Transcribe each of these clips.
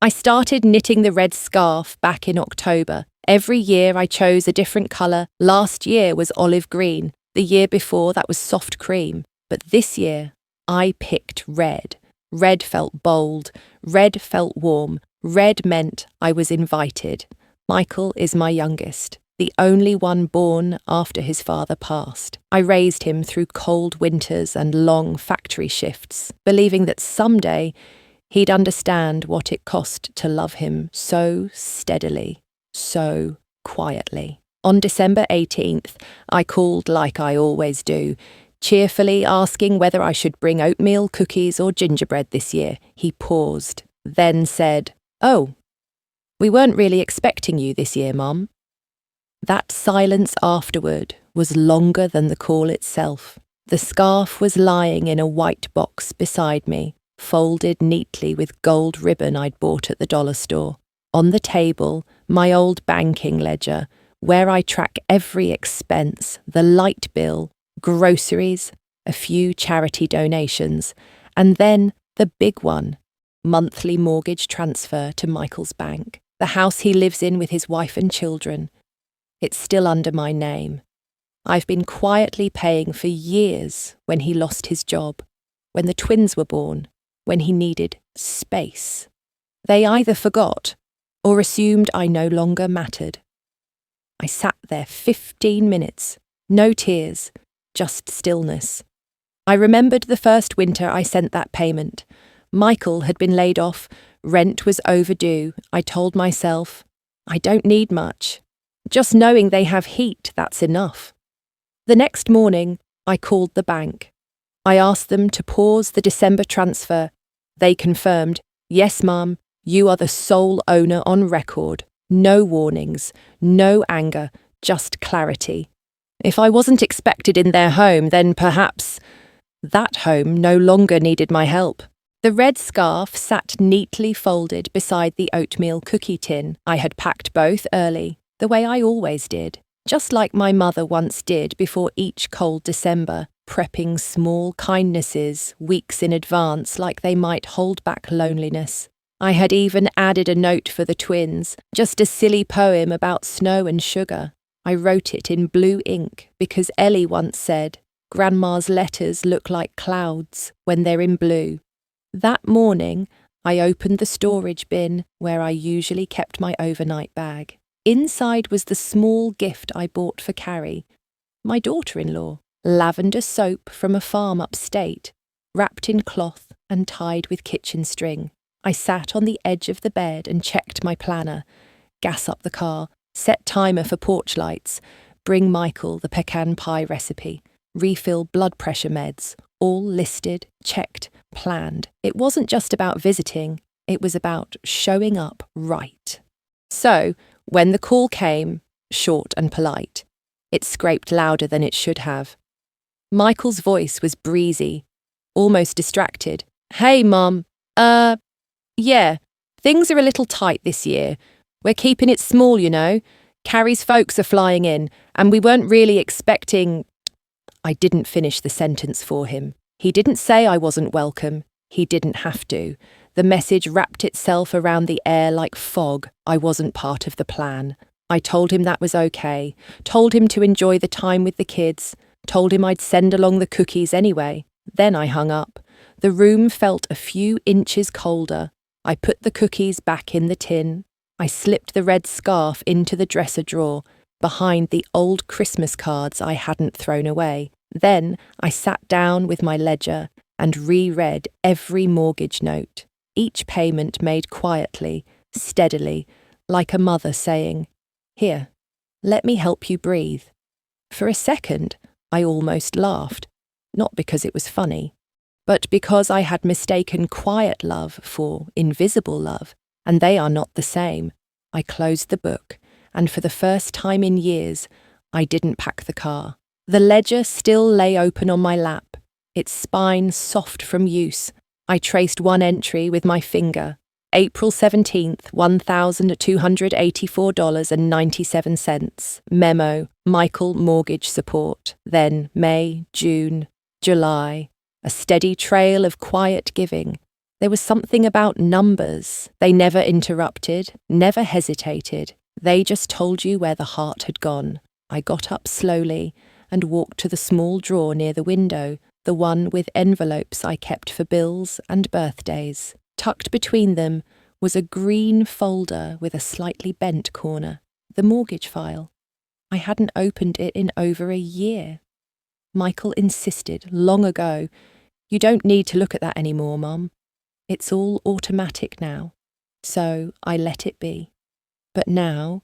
I started knitting the red scarf back in October. Every year I chose a different colour. Last year was olive green. The year before that was soft cream. But this year I picked red. Red felt bold. Red felt warm. Red meant I was invited. Michael is my youngest, the only one born after his father passed. I raised him through cold winters and long factory shifts, believing that someday he'd understand what it cost to love him so steadily, so quietly. On December 18th, I called like I always do, cheerfully asking whether I should bring oatmeal, cookies or gingerbread this year. He paused, then said, "Oh, we weren't really expecting you this year, Mum." That silence afterward was longer than the call itself. The scarf was lying in a white box beside me, folded neatly with gold ribbon I'd bought at the dollar store. On the table, my old banking ledger, where I track every expense, the light bill, groceries, a few charity donations, and then the big one, monthly mortgage transfer to Michael's bank, the house he lives in with his wife and children. It's still under my name. I've been quietly paying for years when he lost his job, when the twins were born, when he needed space. They either forgot or assumed I no longer mattered. I sat there 15 minutes, no tears, just stillness. I remembered the first winter I sent that payment. Michael had been laid off, rent was overdue. I told myself, I don't need much. Just knowing they have heat, that's enough. The next morning, I called the bank. I asked them to pause the December transfer. They confirmed, "Yes, Mum, you are the sole owner on record. No warnings, no anger, just clarity." If I wasn't expected in their home, then perhaps that home no longer needed my help. The red scarf sat neatly folded beside the oatmeal cookie tin. I had packed both early, the way I always did, just like my mother once did before each cold December, prepping small kindnesses weeks in advance like they might hold back loneliness. I had even added a note for the twins, just a silly poem about snow and sugar. I wrote it in blue ink because Ellie once said, "Grandma's letters look like clouds when they're in blue." That morning, I opened the storage bin where I usually kept my overnight bag. Inside was the small gift I bought for Carrie, my daughter-in-law, lavender soap from a farm upstate, wrapped in cloth and tied with kitchen string. I sat on the edge of the bed and checked my planner, gas up the car, set timer for porch lights, bring Michael the pecan pie recipe, refill blood pressure meds, all listed, checked, planned. It wasn't just about visiting, it was about showing up right. So, when the call came, short and polite, it scraped louder than it should have. Michael's voice was breezy, almost distracted. "Hey, Mum. Yeah, things are a little tight this year. We're keeping it small, you know. Carrie's folks are flying in, and we weren't really expecting—" I didn't finish the sentence for him. He didn't say I wasn't welcome. He didn't have to. The message wrapped itself around the air like fog. I wasn't part of the plan. I told him that was okay, told him to enjoy the time with the kids, told him I'd send along the cookies anyway. Then I hung up. The room felt a few inches colder. I put the cookies back in the tin. I slipped the red scarf into the dresser drawer, behind the old Christmas cards I hadn't thrown away. Then I sat down with my ledger and reread every mortgage note, each payment made quietly, steadily, like a mother saying, "Here, let me help you breathe." For a second, I almost laughed, not because it was funny, but because I had mistaken quiet love for invisible love, and they are not the same. I closed the book, and for the first time in years, I didn't pack the car. The ledger still lay open on my lap, its spine soft from use. I traced one entry with my finger. April 17th, $1,284.97. Memo, Michael Mortgage Support. Then May, June, July. A steady trail of quiet giving. There was something about numbers. They never interrupted, never hesitated. They just told you where the heart had gone. I got up slowly and walked to the small drawer near the window, the one with envelopes I kept for bills and birthdays. Tucked between them was a green folder with a slightly bent corner, the mortgage file. I hadn't opened it in over a year. Michael insisted, long ago, "You don't need to look at that anymore, Mum. It's all automatic now." So I let it be. But now,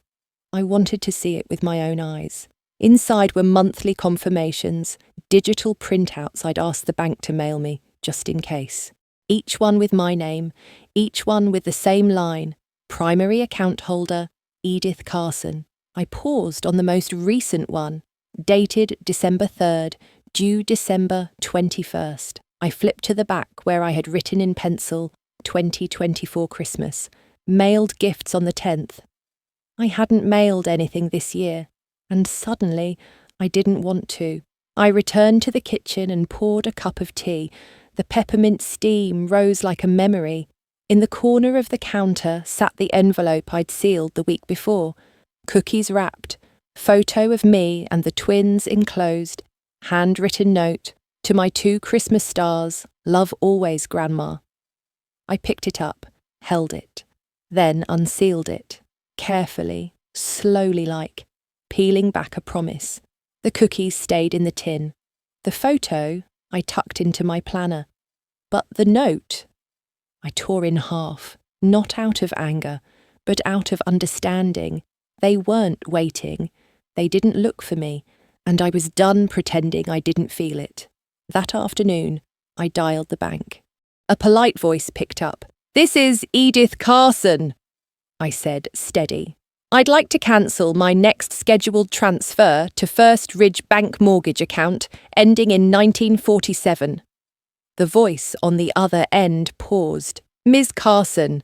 I wanted to see it with my own eyes. Inside were monthly confirmations, digital printouts I'd asked the bank to mail me, just in case. Each one with my name, each one with the same line, primary account holder, Edith Carson. I paused on the most recent one, dated December 3rd, due December 21st. I flipped to the back where I had written in pencil, 2024 Christmas, mailed gifts on the 10th. I hadn't mailed anything this year, and suddenly I didn't want to. I returned to the kitchen and poured a cup of tea. The peppermint steam rose like a memory. In the corner of the counter sat the envelope I'd sealed the week before. Cookies wrapped, photo of me and the twins enclosed, handwritten note, "To my 2 Christmas stars, love always, Grandma." I picked it up, held it, then unsealed it, carefully, slowly like, peeling back a promise. The cookies stayed in the tin. The photo I tucked into my planner. But the note I tore in half, not out of anger, but out of understanding. They weren't waiting. They didn't look for me, and I was done pretending I didn't feel it. That afternoon, I dialed the bank. A polite voice picked up. "This is Edith Carson," I said, steady. "I'd like to cancel my next scheduled transfer to First Ridge Bank mortgage account ending in 1947. The voice on the other end paused. "Ms. Carson,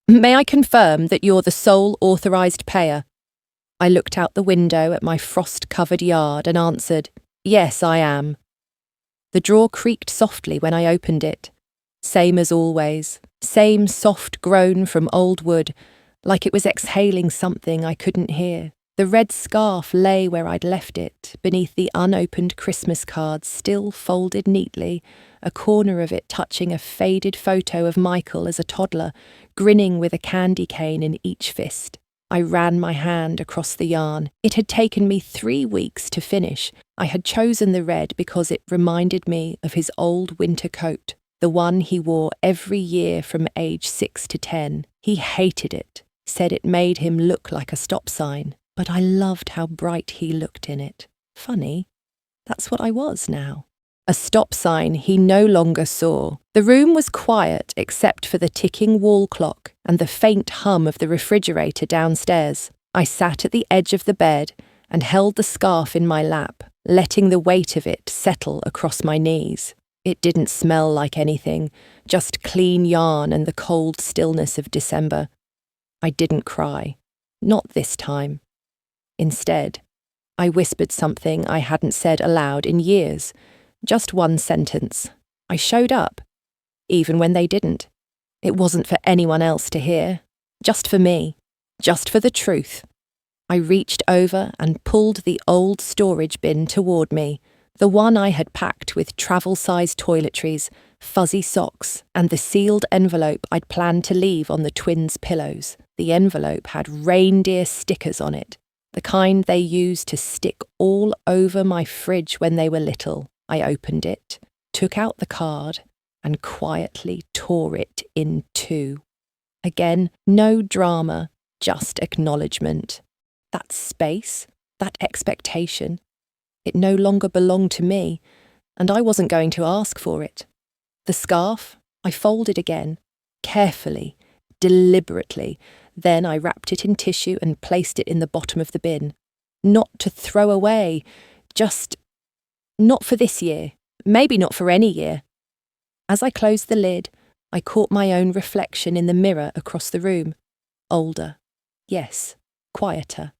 may I confirm that you're the sole authorised payer?" I looked out the window at my frost-covered yard and answered, "Yes, I am." The drawer creaked softly when I opened it. Same as always, same soft groan from old wood, like it was exhaling something I couldn't hear. The red scarf lay where I'd left it, beneath the unopened Christmas cards still folded neatly, a corner of it touching a faded photo of Michael as a toddler, grinning with a candy cane in each fist. I ran my hand across the yarn. It had taken me 3 weeks to finish. I had chosen the red because it reminded me of his old winter coat, the one he wore every year from age 6 to 10. He hated it, said it made him look like a stop sign, but I loved how bright he looked in it. Funny, that's what I was now. A stop sign he no longer saw. The room was quiet except for the ticking wall clock and the faint hum of the refrigerator downstairs. I sat at the edge of the bed and held the scarf in my lap, letting the weight of it settle across my knees. It didn't smell like anything, just clean yarn and the cold stillness of December. I didn't cry. Not this time. Instead, I whispered something I hadn't said aloud in years. Just one sentence. I showed up, even when they didn't. It wasn't for anyone else to hear. Just for me. Just for the truth. I reached over and pulled the old storage bin toward me, the one I had packed with travel-sized toiletries, fuzzy socks, and the sealed envelope I'd planned to leave on the twins' pillows. The envelope had reindeer stickers on it, the kind they used to stick all over my fridge when they were little. I opened it, took out the card, and quietly tore it in two. Again, no drama, just acknowledgement. That space, that expectation, it no longer belonged to me, and I wasn't going to ask for it. The scarf, I folded again, carefully, deliberately. Then I wrapped it in tissue and placed it in the bottom of the bin. Not to throw away, just not for this year, maybe not for any year. As I closed the lid, I caught my own reflection in the mirror across the room. Older, yes, quieter,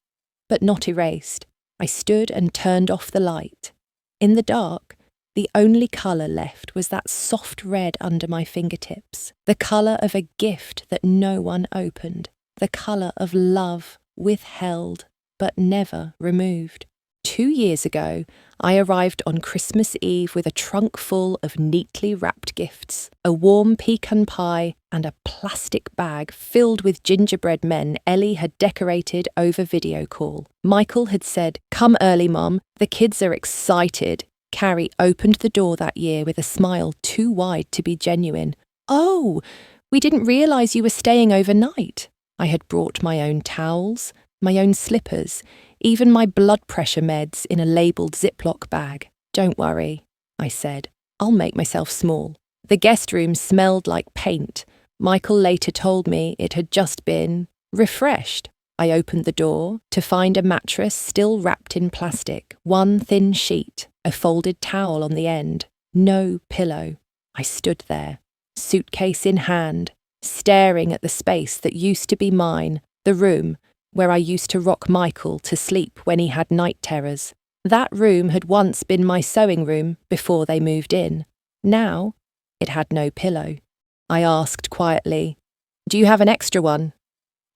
but not erased. I stood and turned off the light. In the dark, The only colour left was that soft red under my fingertips, the colour of a gift that no one opened, the colour of love withheld but never removed. 2 years ago, I arrived on Christmas Eve with a trunk full of neatly wrapped gifts, a warm pecan pie and a plastic bag filled with gingerbread men Ellie had decorated over video call. Michael had said, "Come early, Mum, the kids are excited." Carrie opened the door that year with a smile too wide to be genuine. "Oh, we didn't realise you were staying overnight." I had brought my own towels, my own slippers, even my blood pressure meds in a labelled Ziploc bag. "Don't worry," I said. "I'll make myself small." The guest room smelled like paint. Michael later told me it had just been refreshed. I opened the door to find a mattress still wrapped in plastic, one thin sheet, a folded towel on the end, no pillow. I stood there, suitcase in hand, staring at the space that used to be mine, the room where I used to rock Michael to sleep when he had night terrors. That room had once been my sewing room before they moved in. Now, it had no pillow. I asked quietly, "Do you have an extra one?"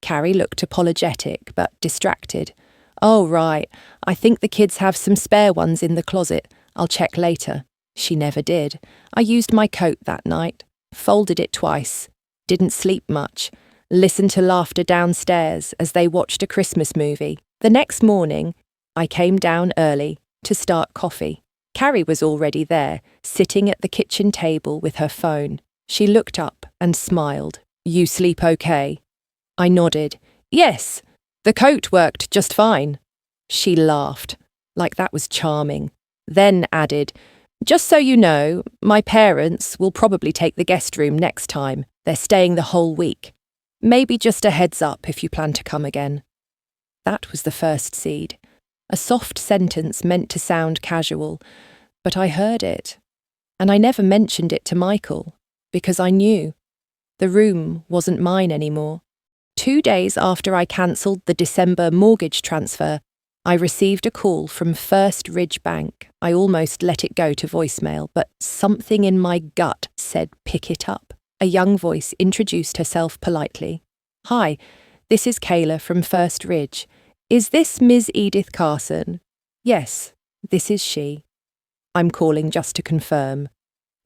Carrie looked apologetic but distracted. "Oh, right. I think the kids have some spare ones in the closet. I'll check later." She never did. I used my coat that night, folded it twice, didn't sleep much, listened to laughter downstairs as they watched a Christmas movie. The next morning, I came down early to start coffee. Carrie was already there, sitting at the kitchen table with her phone. She looked up and smiled. "You sleep okay?" I nodded. "Yes, the coat worked just fine." She laughed, like that was charming, then added, "Just so you know, my parents will probably take the guest room next time. They're staying the whole week. Maybe just a heads up if you plan to come again." That was the first seed. A soft sentence meant to sound casual, but I heard it. And I never mentioned it to Michael, because I knew. The room wasn't mine anymore. 2 days after I cancelled the December mortgage transfer, I received a call from First Ridge Bank. I almost let it go to voicemail, but something in my gut said pick it up. A young voice introduced herself politely. "Hi, this is Kayla from First Ridge. Is this Ms. Edith Carson?" "Yes, this is she. I'm calling just to confirm.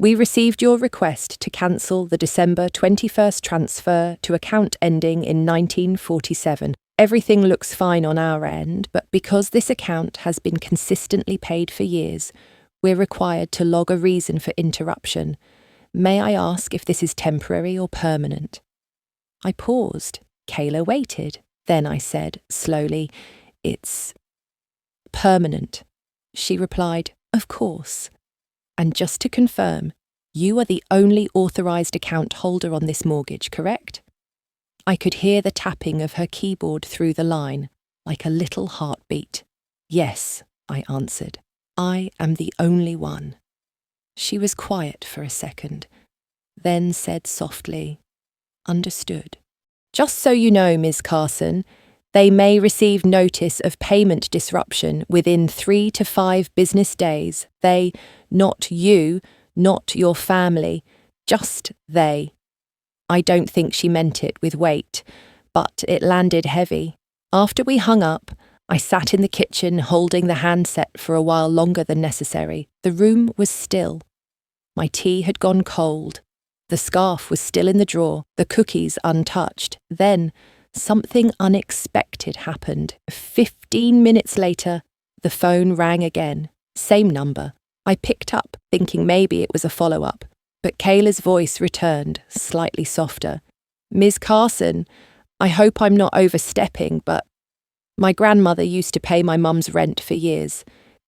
We received your request to cancel the December 21st transfer to account ending in 1947. Everything looks fine on our end, but because this account has been consistently paid for years, we're required to log a reason for interruption. May I ask if this is temporary or permanent?" I paused. Kayla waited. Then I said, slowly, "It's permanent." She replied, "Of course. And just to confirm, you are the only authorised account holder on this mortgage, correct?" I could hear the tapping of her keyboard through the line, like a little heartbeat. "Yes," I answered. "I am the only one." She was quiet for a second, then said softly, "Understood. Just so you know, Ms. Carson, they may receive notice of payment disruption within 3 to 5 business days. They, not you, not your family, just they." I don't think she meant it with weight, but it landed heavy. After we hung up, I sat in the kitchen holding the handset for a while longer than necessary. The room was still. My tea had gone cold. The scarf was still in the drawer, the cookies untouched. Then something unexpected happened. 15 minutes later, the phone rang again. Same number. I picked up, thinking maybe it was a follow-up. But Kayla's voice returned, slightly softer. "Ms. Carson, I hope I'm not overstepping, but my grandmother used to pay my mum's rent for years.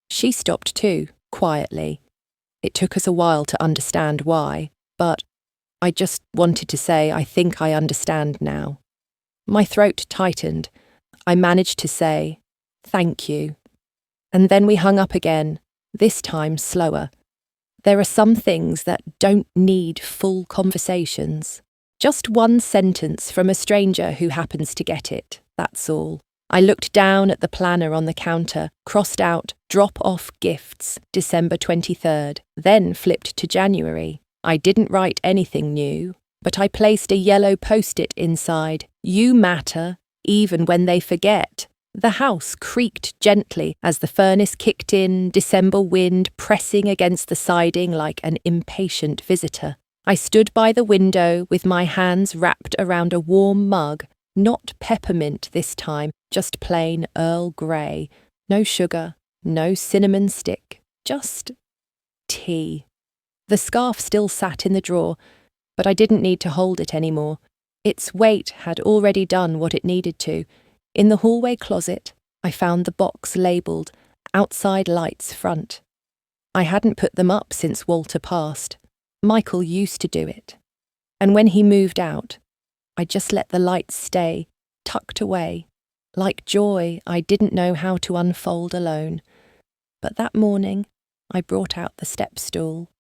She stopped too, quietly. It took us a while to understand why, but I just wanted to say I think I understand now." My throat tightened. I managed to say, "Thank you." And then we hung up again, this time slower. There are some things that don't need full conversations. Just one sentence from a stranger who happens to get it, that's all. I looked down at the planner on the counter, crossed out drop-off gifts, December 23rd, then flipped to January. I didn't write anything new, but I placed a yellow post-it inside. You matter, even when they forget. The house creaked gently as the furnace kicked in, December wind pressing against the siding like an impatient visitor. I stood by the window with my hands wrapped around a warm mug, not peppermint this time, just plain Earl Grey. No sugar, no cinnamon stick, just tea. The scarf still sat in the drawer, but I didn't need to hold it anymore. Its weight had already done what it needed to. In the hallway closet, I found the box labelled Outside Lights Front. I hadn't put them up since Walter passed. Michael used to do it. And when he moved out, I just let the lights stay, tucked away, like joy I didn't know how to unfold alone. But that morning, I brought out the step stool.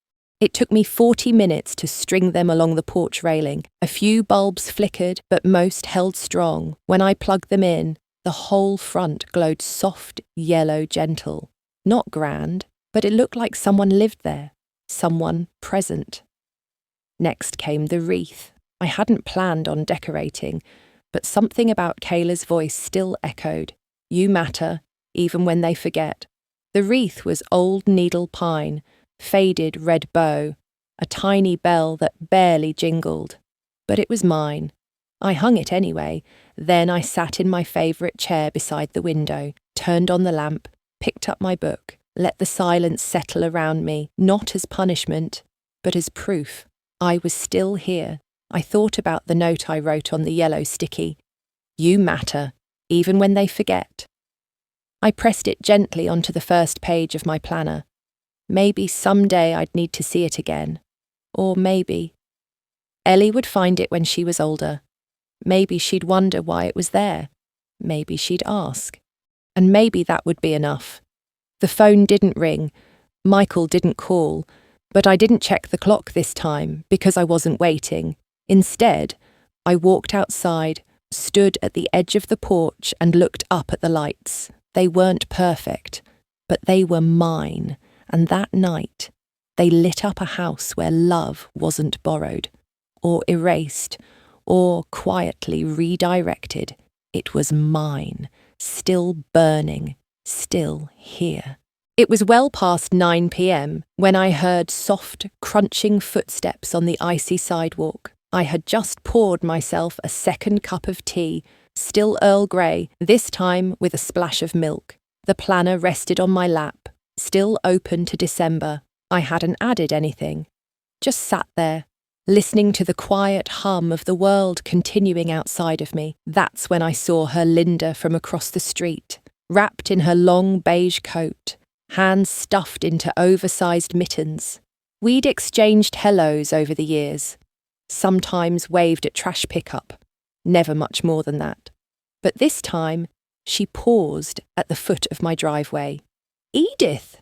It took me 40 minutes to string them along the porch railing. A few bulbs flickered, but most held strong. When I plugged them in, the whole front glowed soft, yellow, gentle. Not grand, but it looked like someone lived there, someone present. Next came the wreath. I hadn't planned on decorating, but something about Kayla's voice still echoed. You matter, even when they forget. The wreath was old needle pine, faded red bow, a tiny bell that barely jingled. But it was mine. I hung it anyway. Then I sat in my favourite chair beside the window, turned on the lamp, picked up my book, let the silence settle around me, not as punishment, but as proof. I was still here. I thought about the note I wrote on the yellow sticky. You matter, even when they forget. I pressed it gently onto the first page of my planner. Maybe someday I'd need to see it again. Or maybe Ellie would find it when she was older. Maybe she'd wonder why it was there. Maybe she'd ask. And maybe that would be enough. The phone didn't ring. Michael didn't call. But I didn't check the clock this time because I wasn't waiting. Instead, I walked outside, stood at the edge of the porch and looked up at the lights. They weren't perfect, but they were mine. And that night, they lit up a house where love wasn't borrowed, or erased, or quietly redirected. It was mine, still burning, still here. It was well past 9 p.m. when I heard soft, crunching footsteps on the icy sidewalk. I had just poured myself a second cup of tea, still Earl Grey, this time with a splash of milk. The planner rested on my lap, still open to December. I hadn't added anything. Just sat there, listening to the quiet hum of the world continuing outside of me. That's when I saw her Linda from across the street, wrapped in her long beige coat, hands stuffed into oversized mittens. We'd exchanged hellos over the years, sometimes waved at trash pickup, never much more than that. But this time, she paused at the foot of my driveway. Edith,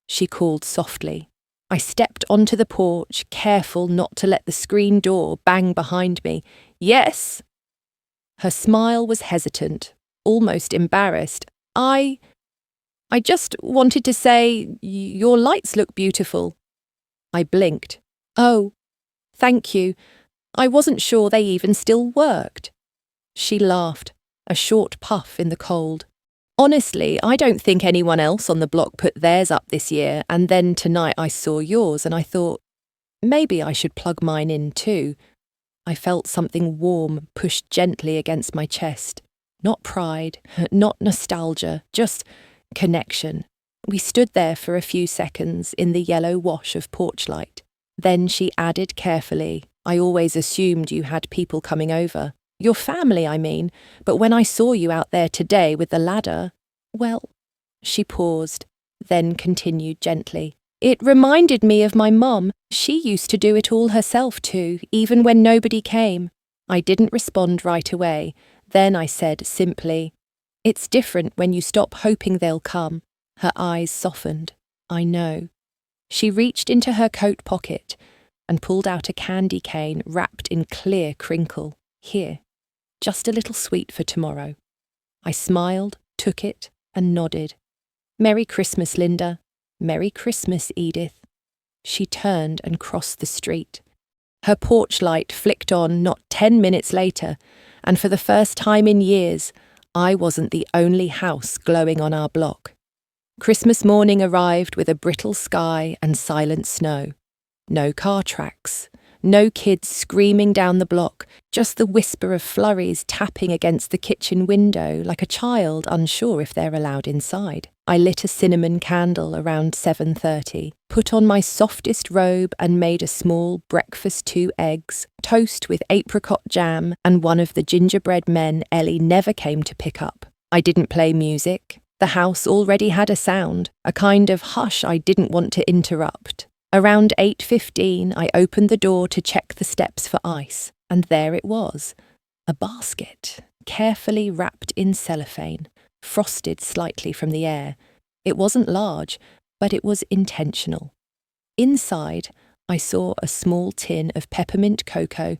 she called softly. I stepped onto the porch, careful not to let the screen door bang behind me. Yes. Her smile was hesitant, almost embarrassed. I just wanted to say, your lights look beautiful. I blinked. Oh, thank you. I wasn't sure they even still worked. She laughed, a short puff in the cold. Honestly, I don't think anyone else on the block put theirs up this year, and then tonight I saw yours and I thought, maybe I should plug mine in too. I felt something warm pushed gently against my chest. Not pride, not nostalgia, just connection. We stood there for a few seconds in the yellow wash of porch light. Then she added carefully, I always assumed you had people coming over. Your family, I mean, but when I saw you out there today with the ladder, well, she paused, then continued gently. It reminded me of my mum. She used to do it all herself too, even when nobody came. I didn't respond right away. Then I said simply, it's different when you stop hoping they'll come. Her eyes softened. I know. She reached into her coat pocket and pulled out a candy cane wrapped in clear crinkle. Here. Just a little sweet for tomorrow. I smiled, took it, and nodded. "Merry Christmas, Linda. Merry Christmas, Edith." She turned and crossed the street. Her porch light flicked on not 10 minutes later, and for the first time in years, I wasn't the only house glowing on our block. Christmas morning arrived with a brittle sky and silent snow. No car tracks, no kids screaming down the block, just the whisper of flurries tapping against the kitchen window like a child unsure if they're allowed inside. I lit a cinnamon candle around 7:30, put on my softest robe and made a small breakfast: 2 eggs, toast with apricot jam, and one of the gingerbread men Ellie never came to pick up. I didn't play music. The house already had a sound, a kind of hush I didn't want to interrupt. Around 8:15, I opened the door to check the steps for ice, and there it was, a basket, carefully wrapped in cellophane, frosted slightly from the air. It wasn't large, but it was intentional. Inside, I saw a small tin of peppermint cocoa,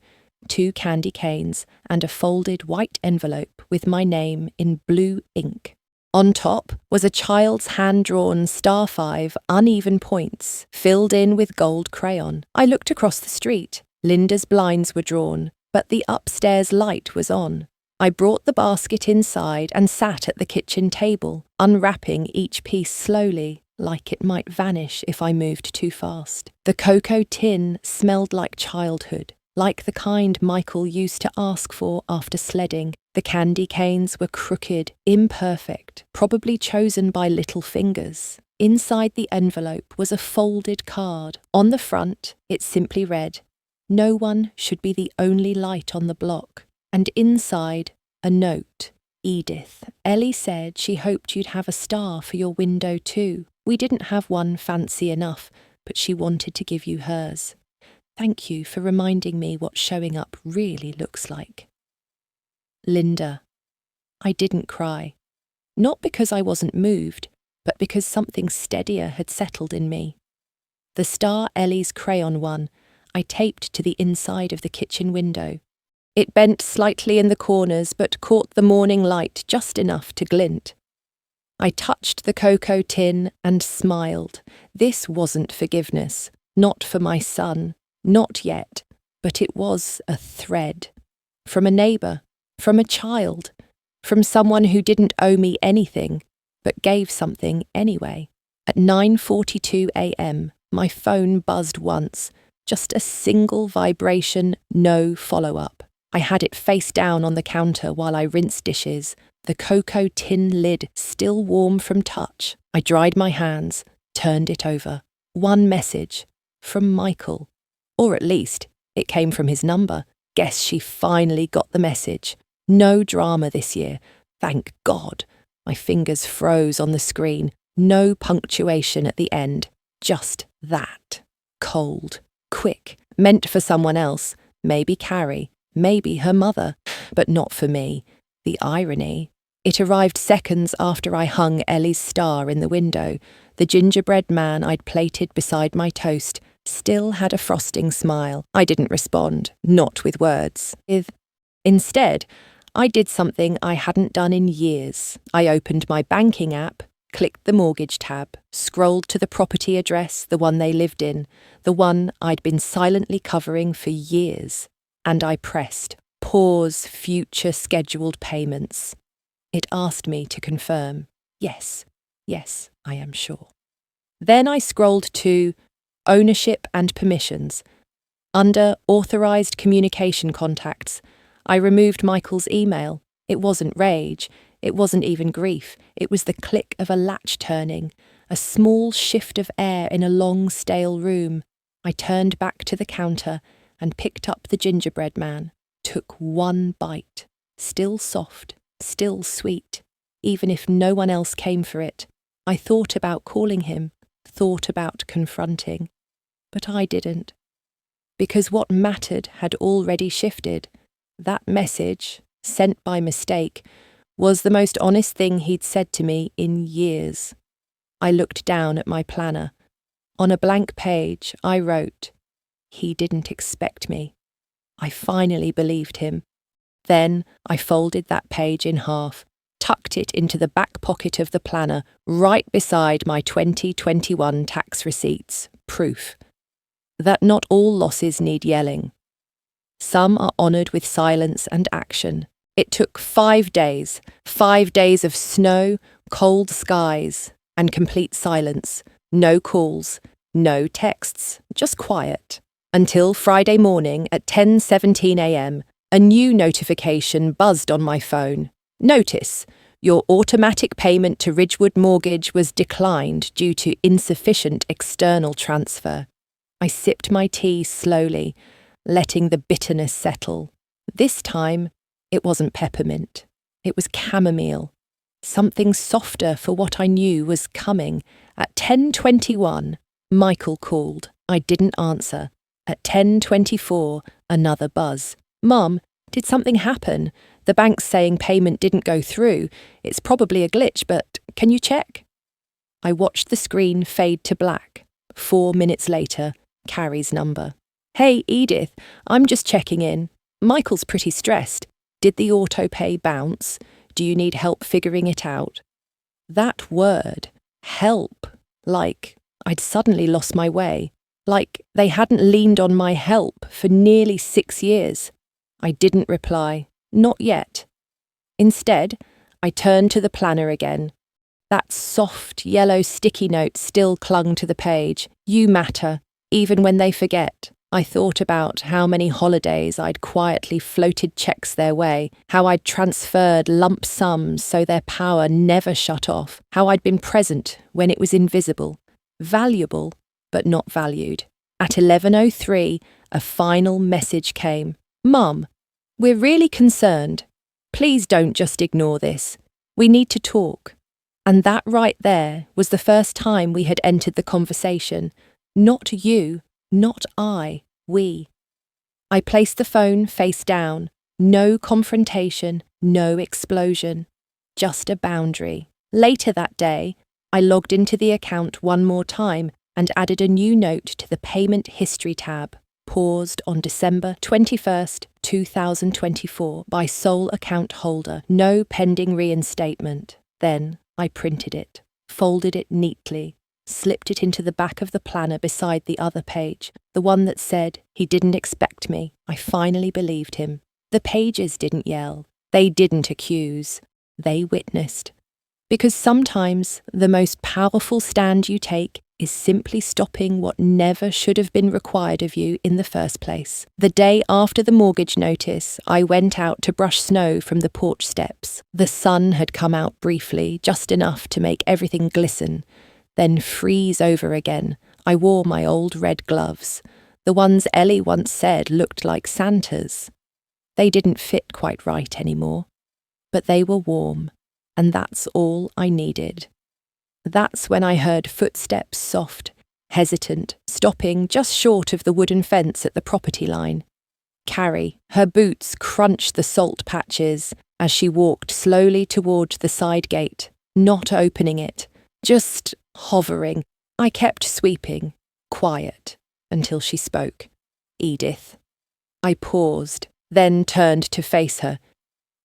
2 candy canes, and a folded white envelope with my name in blue ink. On top was a child's hand-drawn star 5 uneven points, filled in with gold crayon. I looked across the street. Linda's blinds were drawn, but the upstairs light was on. I brought the basket inside and sat at the kitchen table, unwrapping each piece slowly, like it might vanish if I moved too fast. The cocoa tin smelled like childhood, like the kind Michael used to ask for after sledding. The candy canes were crooked, imperfect, probably chosen by little fingers. Inside the envelope was a folded card. On the front, it simply read, "No one should be the only light on the block." And inside, a note. "Edith, Ellie said she hoped you'd have a star for your window too. We didn't have one fancy enough, but she wanted to give you hers. Thank you for reminding me what showing up really looks like. Linda." I didn't cry. Not because I wasn't moved, but because something steadier had settled in me. The star Ellie's crayon one I taped to the inside of the kitchen window. It bent slightly in the corners but caught the morning light just enough to glint. I touched the cocoa tin and smiled. This wasn't forgiveness, not for my son, not yet, but it was a thread. From a neighbour, from a child, from someone who didn't owe me anything, but gave something anyway. At 9:42 a.m, my phone buzzed once, just a single vibration, no follow-up. I had it face down on the counter while I rinsed dishes, the cocoa tin lid still warm from touch. I dried my hands, turned it over. One message, from Michael. Or at least, it came from his number. Guess she finally got the message. No drama this year, thank God. My fingers froze on the screen. No punctuation at the end. Just that. Cold. Quick. Meant for someone else. Maybe Carrie. Maybe her mother. But not for me. The irony. It arrived seconds after I hung Ellie's star in the window. The gingerbread man I'd plated beside my toast still had a frosting smile. I didn't respond. Not with words. Instead, I did something I hadn't done in years. I opened my banking app, clicked the mortgage tab, scrolled to the property address, the one they lived in, the one I'd been silently covering for years, and I pressed pause future scheduled payments. It asked me to confirm. Yes, I am sure. Then I scrolled to ownership and permissions. Under authorised communication contacts, I removed Michael's email. It wasn't rage. It wasn't even grief. It was the click of a latch turning, a small shift of air in a long, stale room. I turned back to the counter and picked up the gingerbread man. Took one bite. Still soft, still sweet. Even if no one else came for it. I thought about calling him, thought about confronting. But I didn't. Because what mattered had already shifted. That message, sent by mistake, was the most honest thing he'd said to me in years. I looked down at my planner. On a blank page, I wrote, "He didn't expect me." I finally believed him. Then I folded that page in half, tucked it into the back pocket of the planner, right beside my 2021 tax receipts. Proof that not all losses need yelling. Some are honoured with silence and action. It took 5 days, 5 days of snow, cold skies, and complete silence. No calls, no texts, just quiet. Until Friday morning at 10:17 a.m, a new notification buzzed on my phone. Notice, your automatic payment to Ridgewood Mortgage was declined due to insufficient external transfer. I sipped my tea slowly, letting the bitterness settle. This time, it wasn't peppermint. It was chamomile. Something softer for what I knew was coming. At 10:21, Michael called. I didn't answer. At 10:24, another buzz. Mum, did something happen? The bank's saying payment didn't go through. It's probably a glitch, but can you check? I watched the screen fade to black. 4 minutes later, Carrie's number. Hey, Edith, I'm just checking in. Michael's pretty stressed. Did the auto-pay bounce? Do you need help figuring it out? That word, help, like I'd suddenly lost my way, like they hadn't leaned on my help for nearly 6 years. I didn't reply, not yet. Instead, I turned to the planner again. That soft, yellow sticky note still clung to the page. You matter, even when they forget. I thought about how many holidays I'd quietly floated checks their way, how I'd transferred lump sums so their power never shut off, how I'd been present when it was invisible, valuable but not valued. At 11:03, a final message came. Mum, we're really concerned. Please don't just ignore this. We need to talk. And that right there was the first time we had entered the conversation. Not you. Not I, we. I placed the phone face down. No confrontation, no explosion. Just a boundary. Later that day, I logged into the account one more time and added a new note to the payment history tab, paused on December 21st, 2024 by sole account holder, no pending reinstatement. Then I printed it, folded it neatly, slipped it into the back of the planner beside the other page, the one that said he didn't expect me. I finally believed him. The pages didn't yell. They didn't accuse. They witnessed. Because sometimes the most powerful stand you take is simply stopping what never should have been required of you in the first place. The day after the mortgage notice, I went out to brush snow from the porch steps. The sun had come out briefly, just enough to make everything glisten, then freeze over again. I wore my old red gloves, the ones Ellie once said looked like Santa's. They didn't fit quite right anymore, but they were warm, and that's all I needed. That's when I heard footsteps soft, hesitant, stopping just short of the wooden fence at the property line. Carrie, her boots crunched the salt patches as she walked slowly toward the side gate, not opening it, just hovering. I kept sweeping, quiet, until she spoke. Edith. I paused, then turned to face her.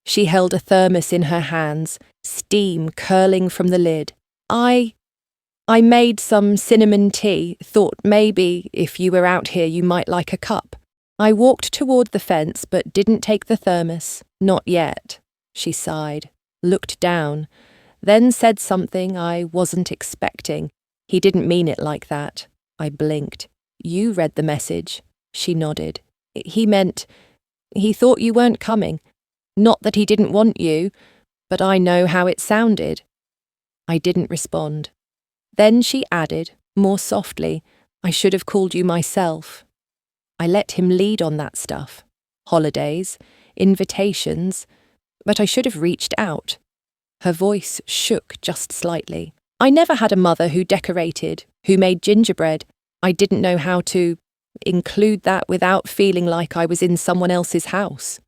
She held a thermos in her hands, steam curling from the lid. I made some cinnamon tea, thought maybe if you were out here you might like a cup. I walked toward the fence but didn't take the thermos. Not yet. She sighed, looked down, then said something I wasn't expecting. He didn't mean it like that. I blinked. You read the message. She nodded. He meant, he thought you weren't coming. Not that he didn't want you, but I know how it sounded. I didn't respond. Then she added, more softly, I should have called you myself. I let him lead on that stuff. Holidays, invitations, but I should have reached out. Her voice shook just slightly. I never had a mother who decorated, who made gingerbread. I didn't know how to include that without feeling like I was in someone else's house.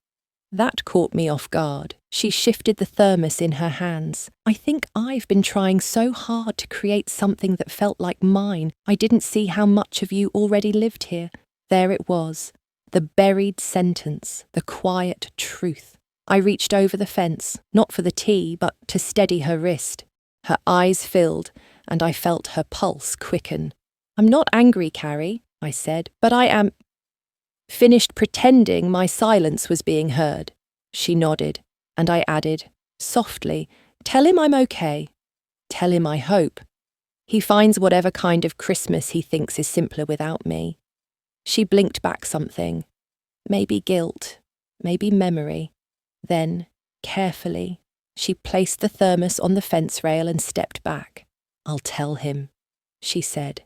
That caught me off guard. She shifted the thermos in her hands. I think I've been trying so hard to create something that felt like mine. I didn't see how much of you already lived here. There it was, the buried sentence, the quiet truth. I reached over the fence, not for the tea, but to steady her wrist. Her eyes filled, and I felt her pulse quicken. "I'm not angry, Carrie," I said, "but I am—" Finished pretending my silence was being heard. She nodded, and I added, softly, "Tell him I'm okay. Tell him I hope. He finds whatever kind of Christmas he thinks is simpler without me." She blinked back something. Maybe guilt, maybe memory. Then, carefully, she placed the thermos on the fence rail and stepped back. "I'll tell him," she said.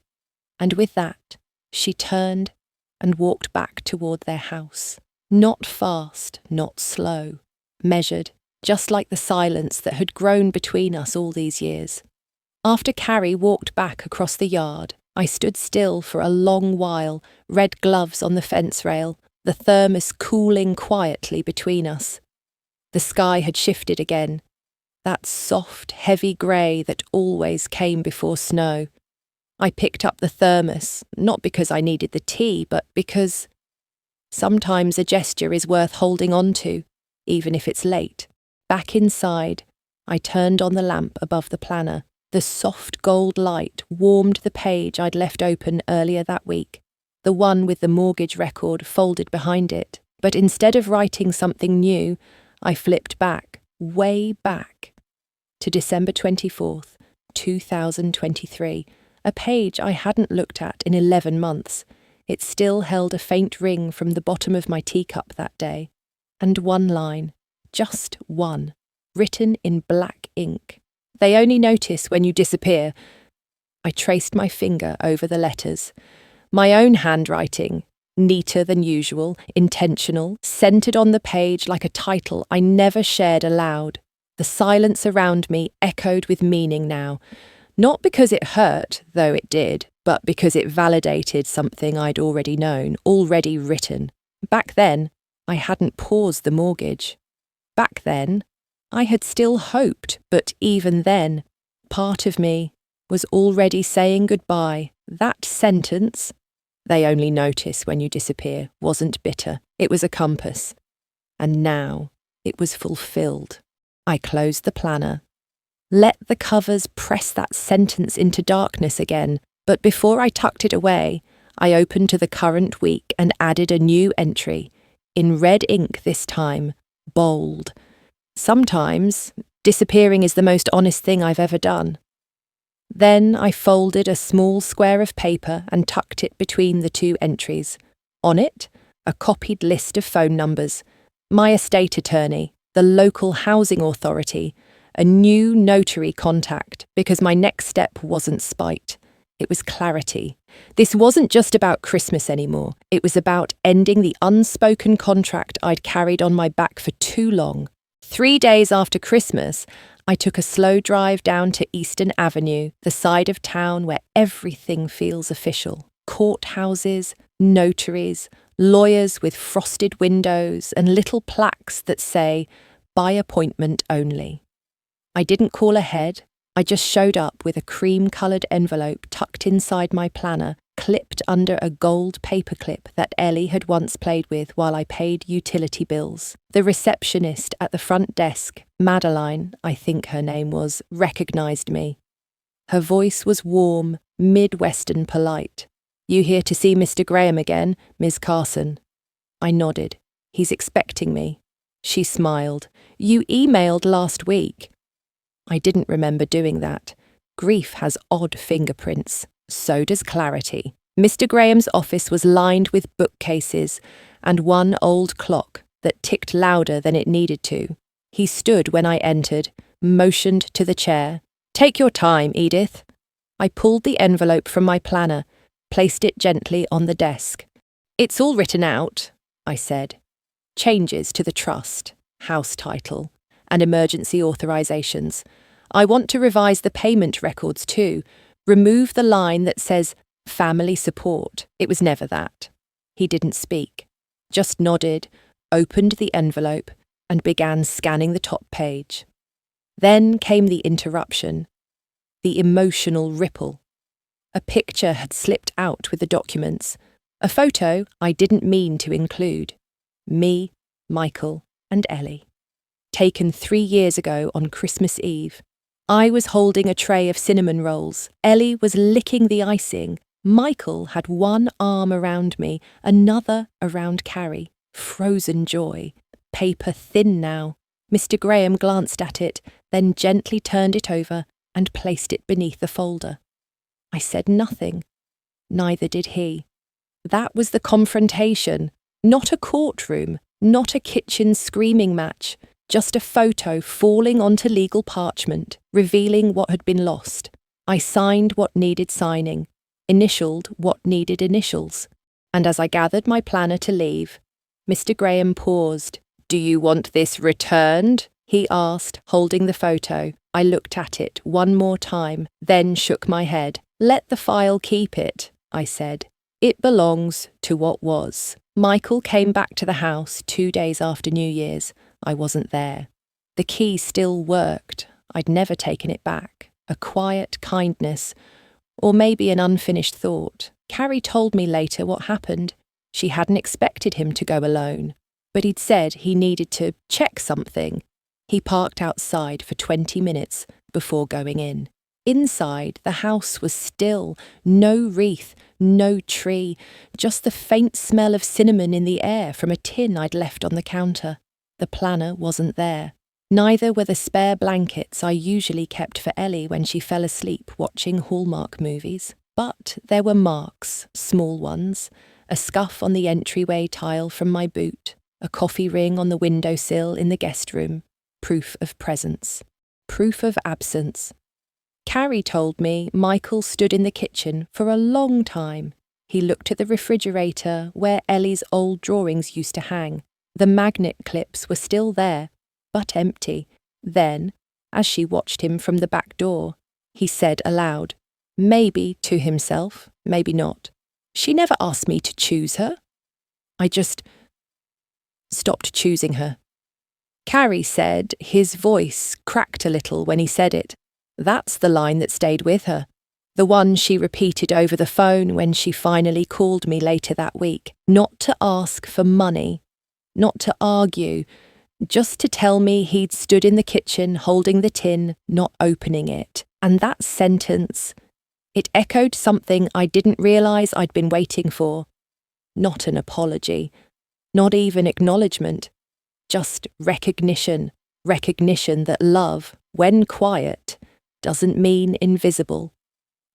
And with that, she turned and walked back toward their house. Not fast, not slow. Measured, just like the silence that had grown between us all these years. After Carrie walked back across the yard, I stood still for a long while, red gloves on the fence rail, the thermos cooling quietly between us. The sky had shifted again, that soft, heavy grey that always came before snow. I picked up the thermos, not because I needed the tea, but because sometimes a gesture is worth holding on to, even if it's late. Back inside, I turned on the lamp above the planner. The soft gold light warmed the page I'd left open earlier that week, the one with the mortgage record folded behind it. But instead of writing something new, I flipped back, way back, to December 24th, 2023, a page I hadn't looked at in 11 months. It still held a faint ring from the bottom of my teacup that day, and one line, just one, written in black ink. "They only notice when you disappear." I traced my finger over the letters. My own handwriting, neater than usual, intentional, centered on the page like a title I never shared aloud. The silence around me echoed with meaning now, not because it hurt, though it did, but because it validated something I'd already known, already written. Back then, I hadn't paused the mortgage. Back then, I had still hoped, but even then, part of me was already saying goodbye. That sentence, "They only notice when you disappear," wasn't bitter. It was a compass. And now it was fulfilled. I closed the planner. Let the covers press that sentence into darkness again, but before I tucked it away, I opened to the current week and added a new entry, in red ink this time, bold. "Sometimes, disappearing is the most honest thing I've ever done." Then I folded a small square of paper and tucked it between the two entries. On it, a copied list of phone numbers, my estate attorney, the local housing authority, a new notary contact, because my next step wasn't spite. It was clarity. This wasn't just about Christmas anymore. It was about ending the unspoken contract I'd carried on my back for too long. 3 days after Christmas, I took a slow drive down to Eastern Avenue, the side of town where everything feels official. Courthouses, notaries, lawyers with frosted windows, and little plaques that say, "By appointment only." I didn't call ahead. I just showed up with a cream-coloured envelope tucked inside my planner, clipped under a gold paperclip that Ellie had once played with while I paid utility bills. The receptionist at the front desk, Madeline, I think her name was, recognised me. Her voice was warm, Midwestern polite. "You here to see Mr. Graham again, Ms. Carson?" I nodded. "He's expecting me." She smiled. "You emailed last week." I didn't remember doing that. Grief has odd fingerprints. So does clarity. Mr. Graham's office was lined with bookcases and one old clock that ticked louder than it needed to. He stood when I entered, motioned to the chair. "Take your time, Edith." I pulled the envelope from my planner, placed it gently on the desk. "It's all written out," I said. "Changes to the trust, house title, and emergency authorizations. I want to revise the payment records too. Remove the line that says family support." It was never that. He didn't speak, just nodded, opened the envelope, and began scanning the top page. Then came the interruption, the emotional ripple. A picture had slipped out with the documents, a photo I didn't mean to include. Me, Michael, and Ellie. taken 3 years ago on Christmas Eve. I was holding a tray of cinnamon rolls. Ellie was licking the icing. Michael had one arm around me, another around Carrie. Frozen joy. Paper thin now. Mr. Graham glanced at it, then gently turned it over and placed it beneath the folder. I said nothing. Neither did he. That was the confrontation. Not a courtroom, not a kitchen screaming match, just a photo falling onto legal parchment, revealing what had been lost. I signed what needed signing, initialed what needed initials, and as I gathered my planner to leave, Mr. Graham paused. "Do you want this returned?" he asked, holding the photo. I looked at it one more time, then shook my head. "Let the file keep it," I said. "It belongs to what was." Michael came back to the house 2 days after New Year's. I wasn't there. The key still worked. I'd never taken it back. A quiet kindness, or maybe an unfinished thought. Carrie told me later what happened. She hadn't expected him to go alone, but he'd said he needed to check something. He parked outside for 20 minutes before going in. Inside, the house was still, no wreath, no tree, just the faint smell of cinnamon in the air from a tin I'd left on the counter. The planner wasn't there. Neither were the spare blankets I usually kept for Ellie when she fell asleep watching Hallmark movies. But there were marks, small ones, a scuff on the entryway tile from my boot, a coffee ring on the windowsill in the guest room, proof of presence, proof of absence. Carrie told me Michael stood in the kitchen for a long time. He looked at the refrigerator where Ellie's old drawings used to hang. The magnet clips were still there, but empty. Then, as she watched him from the back door, he said aloud, maybe to himself, maybe not. "She never asked me to choose her." I just stopped choosing her. Carrie said his voice cracked a little when he said it. That's the line that stayed with her. The one she repeated over the phone when she finally called me later that week. Not to ask for money, not to argue, just to tell me he'd stood in the kitchen holding the tin, not opening it. And that sentence, it echoed something I didn't realise I'd been waiting for. Not an apology, not even acknowledgement, just recognition that love, when quiet, doesn't mean invisible,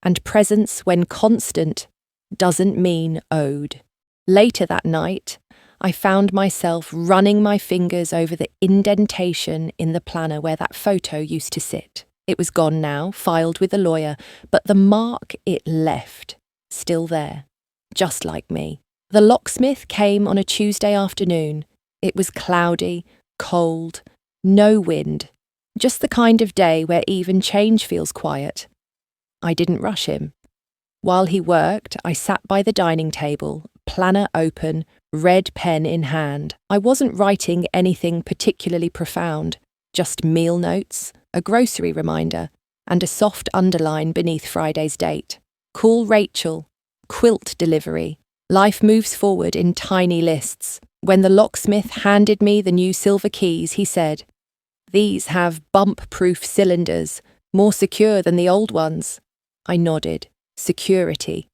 and presence when constant doesn't mean owed. Later that night, I found myself running my fingers over the indentation in the planner where that photo used to sit. It was gone now, filed with a lawyer, but the mark it left, still there, just like me. The locksmith came on a Tuesday afternoon. It was cloudy, cold, no wind, just the kind of day where even change feels quiet. I didn't rush him. While he worked, I sat by the dining table, planner open, red pen in hand. I wasn't writing anything particularly profound, just meal notes, a grocery reminder, and a soft underline beneath Friday's date. Call Rachel, quilt delivery. Life moves forward in tiny lists. When the locksmith handed me the new silver keys, he said, "These have bump-proof cylinders, more secure than the old ones." I nodded. Security.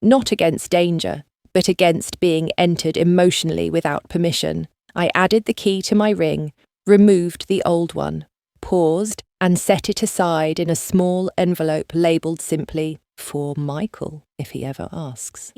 Not against danger, but against being entered emotionally without permission. I added the key to my ring, removed the old one, paused, and set it aside in a small envelope labelled simply, "For Michael, if he ever asks."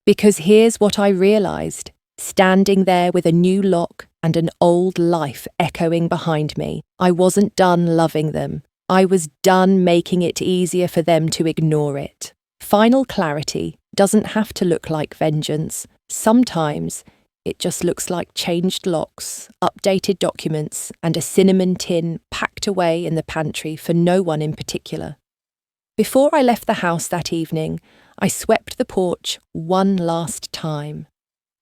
Because here's what I realised. Standing there with a new lock and an old life echoing behind me, I wasn't done loving them. I was done making it easier for them to ignore it. Final clarity doesn't have to look like vengeance. Sometimes it just looks like changed locks, updated documents, and a cinnamon tin packed away in the pantry for no one in particular. Before I left the house that evening, I swept the porch one last time.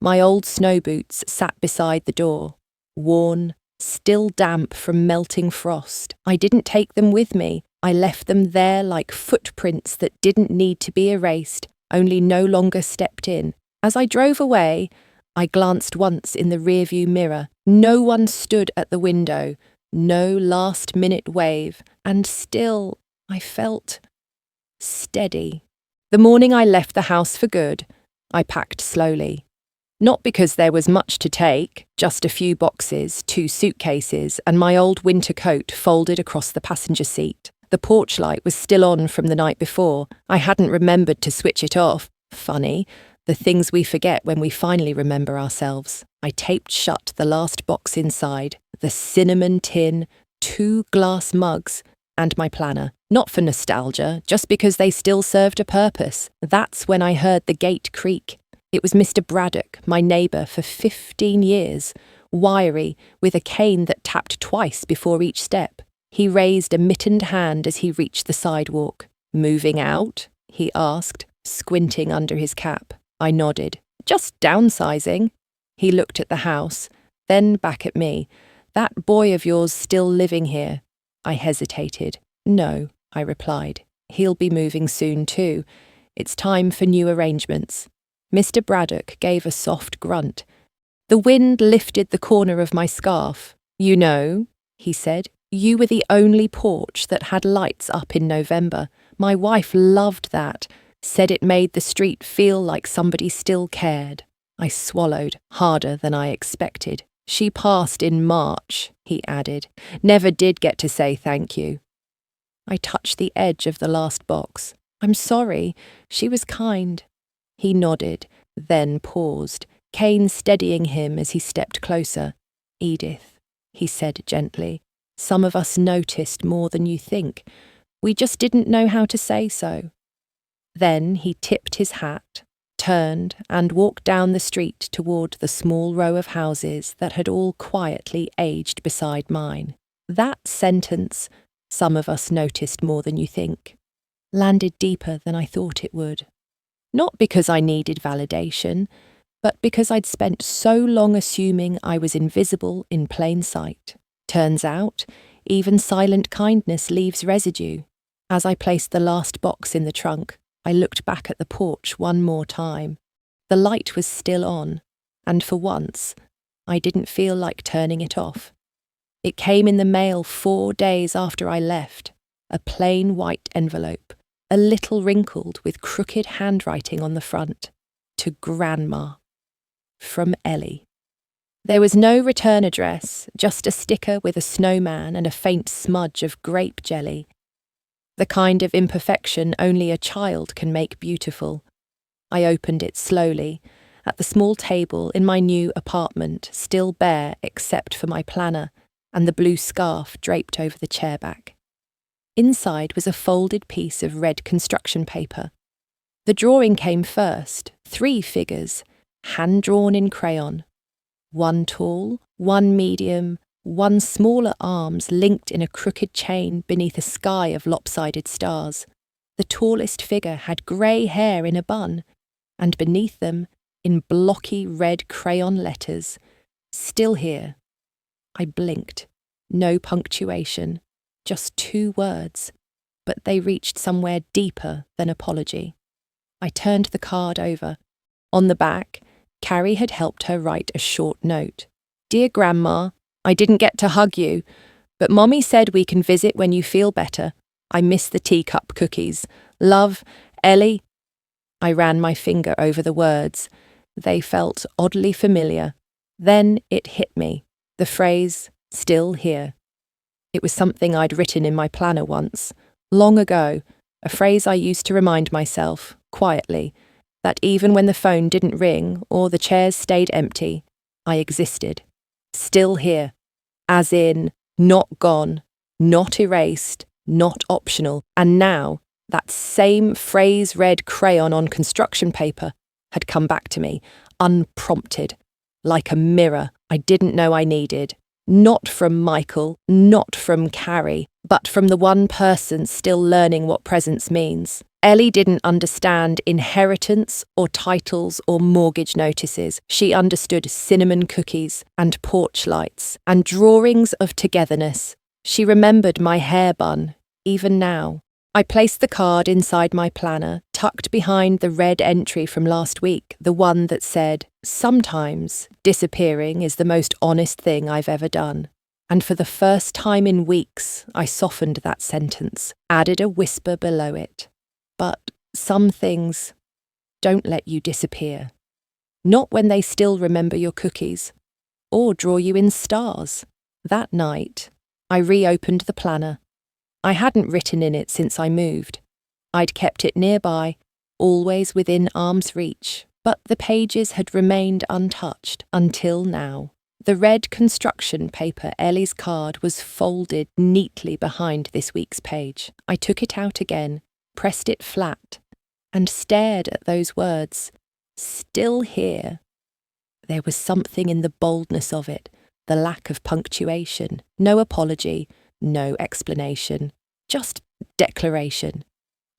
My old snow boots sat beside the door, worn, still damp from melting frost. I didn't take them with me. I left them there like footprints that didn't need to be erased, only no longer stepped in. As I drove away, I glanced once in the rearview mirror. No one stood at the window, no last-minute wave, and still I felt steady. The morning I left the house for good, I packed slowly. Not because there was much to take, just a few boxes, 2 suitcases, and my old winter coat folded across the passenger seat. The porch light was still on from the night before. I hadn't remembered to switch it off. Funny, the things we forget when we finally remember ourselves. I taped shut the last box inside, the cinnamon tin, 2 glass mugs, and my planner. Not for nostalgia, just because they still served a purpose. That's when I heard the gate creak. It was Mr. Braddock, my neighbour for 15 years, wiry, with a cane that tapped twice before each step. He raised a mittened hand as he reached the sidewalk. "Moving out?" he asked, squinting under his cap. I nodded. "Just downsizing." He looked at the house, then back at me. "That boy of yours still living here?" I hesitated. "No," I replied. "He'll be moving soon too. It's time for new arrangements." Mr. Braddock gave a soft grunt. The wind lifted the corner of my scarf. "You know," he said, "you were the only porch that had lights up in November. My wife loved that, said it made the street feel like somebody still cared." I swallowed harder than I expected. "She passed in March," he added. "Never did get to say thank you." I touched the edge of the last box. "I'm sorry. She was kind." He nodded, then paused, cane steadying him as he stepped closer. "Edith," he said gently, "some of us noticed more than you think. We just didn't know how to say so." Then he tipped his hat, turned, and walked down the street toward the small row of houses that had all quietly aged beside mine. That sentence, "some of us noticed more than you think," landed deeper than I thought it would. Not because I needed validation, but because I'd spent so long assuming I was invisible in plain sight. Turns out, even silent kindness leaves residue. As I placed the last box in the trunk, I looked back at the porch one more time. The light was still on, and for once, I didn't feel like turning it off. It came in the mail 4 days after I left, a plain white envelope, a little wrinkled with crooked handwriting on the front. To Grandma. From Ellie. There was no return address, just a sticker with a snowman and a faint smudge of grape jelly. The kind of imperfection only a child can make beautiful. I opened it slowly, at the small table in my new apartment, still bare except for my planner and the blue scarf draped over the chair back. Inside was a folded piece of red construction paper. The drawing came first, 3 figures, hand-drawn in crayon. 1 tall, 1 medium, 1 smaller arms linked in a crooked chain beneath a sky of lopsided stars. The tallest figure had grey hair in a bun, and beneath them, in blocky red crayon letters, "Still here." I blinked. No punctuation, just 2 words, but they reached somewhere deeper than apology. I turned the card over. On the back, Carrie had helped her write a short note. "Dear Grandma, I didn't get to hug you, but Mommy said we can visit when you feel better. I miss the teacup cookies. Love, Ellie." I ran my finger over the words. They felt oddly familiar. Then it hit me. The phrase, "still here." It was something I'd written in my planner once, long ago, a phrase I used to remind myself, quietly, that even when the phone didn't ring or the chairs stayed empty, I existed. Still here. As in, not gone, not erased, not optional. And now, that same phrase read crayon on construction paper had come back to me, unprompted, like a mirror I didn't know I needed. Not from Michael, not from Carrie, but from the one person still learning what presence means. Ellie didn't understand inheritance or titles or mortgage notices. She understood cinnamon cookies and porch lights and drawings of togetherness. She remembered my hair bun, even now. I placed the card inside my planner, tucked behind the red entry from last week, the one that said, "Sometimes disappearing is the most honest thing I've ever done." And for the first time in weeks, I softened that sentence, added a whisper below it. But some things don't let you disappear. Not when they still remember your cookies, or draw you in stars. That night, I reopened the planner. I hadn't written in it since I moved. I'd kept it nearby, always within arm's reach, but the pages had remained untouched until now. The red construction paper Ellie's card was folded neatly behind this week's page. I took it out again, pressed it flat, and stared at those words. Still here. There was something in the boldness of it, the lack of punctuation, no apology, no explanation, just declaration.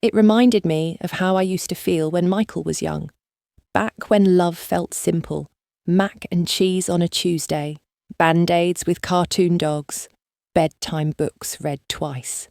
It reminded me of how I used to feel when Michael was young, back when love felt simple. Mac and cheese on a Tuesday, Band-Aids with cartoon dogs, bedtime books read twice.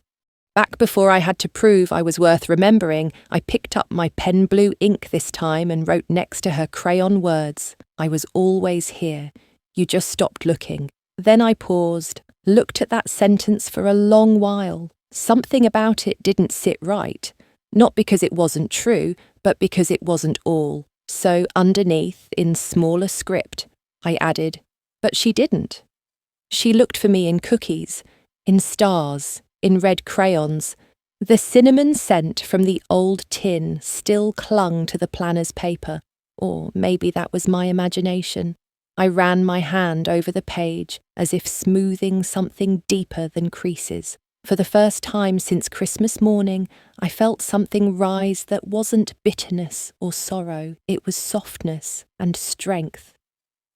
Back before I had to prove I was worth remembering, I picked up my pen blue ink this time and wrote next to her crayon words, "I was always here. You just stopped looking." Then I paused, looked at that sentence for a long while. Something about it didn't sit right, not because it wasn't true, but because it wasn't all. So underneath, in smaller script, I added, "But she didn't. She looked for me in cookies, in stars, in red crayons." The cinnamon scent from the old tin still clung to the planner's paper, or maybe that was my imagination. I ran my hand over the page as if smoothing something deeper than creases. For the first time since Christmas morning, I felt something rise that wasn't bitterness or sorrow, it was softness and strength.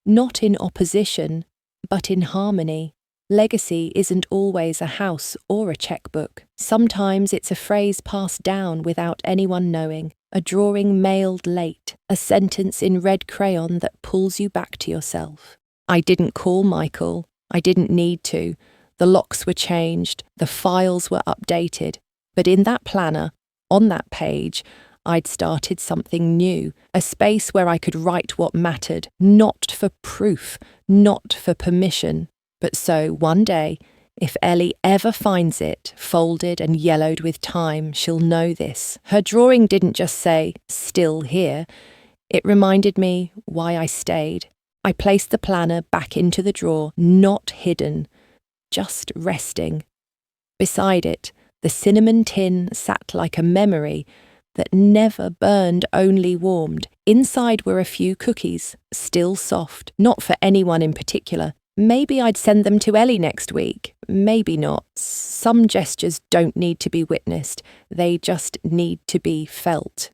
Not in opposition, but in harmony. Legacy isn't always a house or a checkbook. Sometimes it's a phrase passed down without anyone knowing, a drawing mailed late, a sentence in red crayon that pulls you back to yourself. I didn't call Michael. I didn't need to. The locks were changed, the files were updated, but in that planner, on that page, I'd started something new, a space where I could write what mattered, not for proof, not for permission. But so, one day, if Ellie ever finds it, folded and yellowed with time, she'll know this. Her drawing didn't just say, "Still here." It reminded me why I stayed. I placed the planner back into the drawer, not hidden, just resting. Beside it, the cinnamon tin sat like a memory that never burned, only warmed. Inside were a few cookies, still soft, not for anyone in particular. Maybe I'd send them to Ellie next week. Maybe not. Some gestures don't need to be witnessed. They just need to be felt.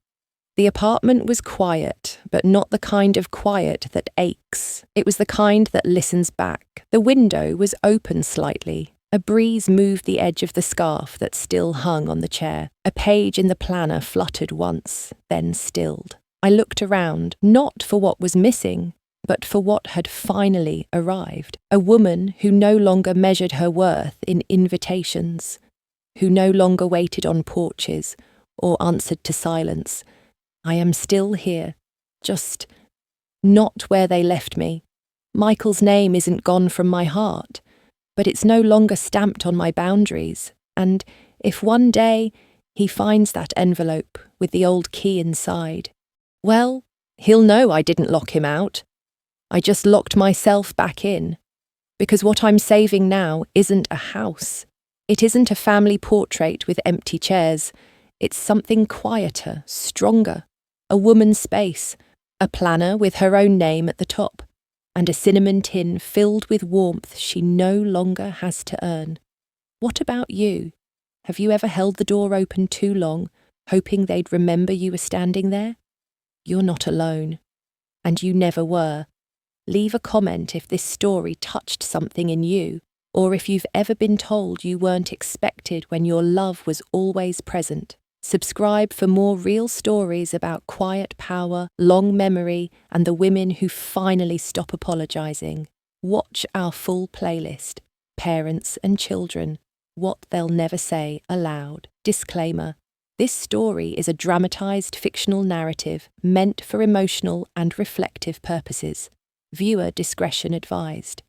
The apartment was quiet, but not the kind of quiet that aches. It was the kind that listens back. The window was open slightly. A breeze moved the edge of the scarf that still hung on the chair. A page in the planner fluttered once, then stilled. I looked around, not for what was missing, but for what had finally arrived. A woman who no longer measured her worth in invitations, who no longer waited on porches or answered to silence. I am still here, just not where they left me. Michael's name isn't gone from my heart, but it's no longer stamped on my boundaries. And if one day he finds that envelope with the old key inside, well, he'll know I didn't lock him out. I just locked myself back in. Because what I'm saving now isn't a house. It isn't a family portrait with empty chairs. It's something quieter, stronger. A woman's space, a planner with her own name at the top, and a cinnamon tin filled with warmth she no longer has to earn. What about you? Have you ever held the door open too long, hoping they'd remember you were standing there? You're not alone. And you never were. Leave a comment if this story touched something in you, or if you've ever been told you weren't expected when your love was always present. Subscribe for more real stories about quiet power, long memory, and the women who finally stop apologising. Watch our full playlist, Parents and Children, What They'll Never Say Aloud. Disclaimer: this story is a dramatized fictional narrative meant for emotional and reflective purposes. Viewer discretion advised.